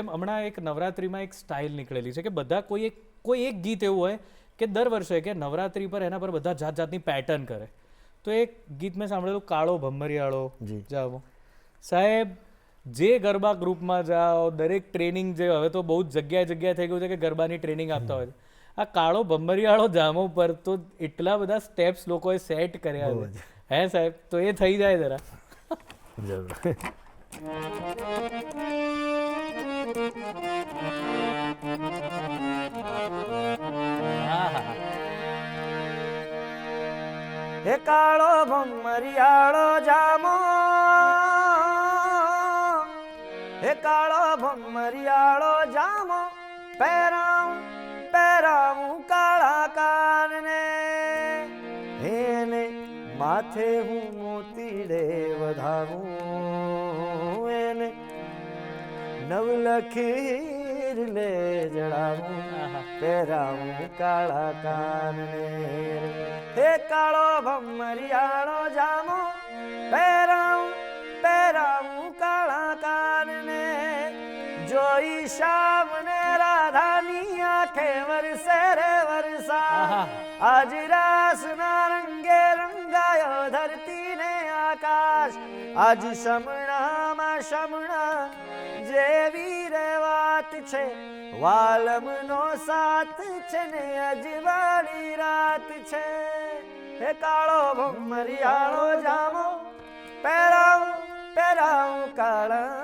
જેમ હમણાં એક નવરાત્રિમાં એક સ્ટાઇલ નીકળેલી છે કે બધા કોઈ એક ગીત એવું હોય કે દર વર્ષે કે નવરાત્રિ પર એના પર બધા જાત જાતની પેટર્ન કરે. તો એક ગીત મેં સાંભળેલું કાળો ભમરિયાળો જાવો. સાહેબ જે ગરબા ગ્રુપમાં જાઓ દરેક ટ્રેનિંગ જે હવે તો બહુ જ જગ્યાએ થઈ ગયું છે કે ગરબાની ટ્રેનિંગ આપતા હોય છે. આ કાળો ભમરિયાળો જામો પર તો એટલા બધા સ્ટેપ્સ લોકોએ સેટ કર્યા છે હે સાહેબ, તો એ થઈ જાય જરા. હે કાળો ભમરિયાળો જામો, હે કાળો ભમરિયાળો જામો, પહેરાવું કાળા કાનને, એને માથે હું મોતીડે વધાવું, એને નવલખીર લે જડાવું, પહેરાવું કાળા કાનને. હે કાળો ભમરિયાળો જામો, પહેરાવું કાળા કાનને, જોઈ શ્યામ ને રાધાની આંખે વરસે રે વરસા, આજ રાસના રંગે રંગાયો ધરતી ને આકાશ, આજ શમણામાં શમણા જેવી રે વાત છે, વાલમનો સાથ છે ને અજવાળી રાત છે. હે કાળો ભમરિયાળો જામો, પહેરાવું કાળા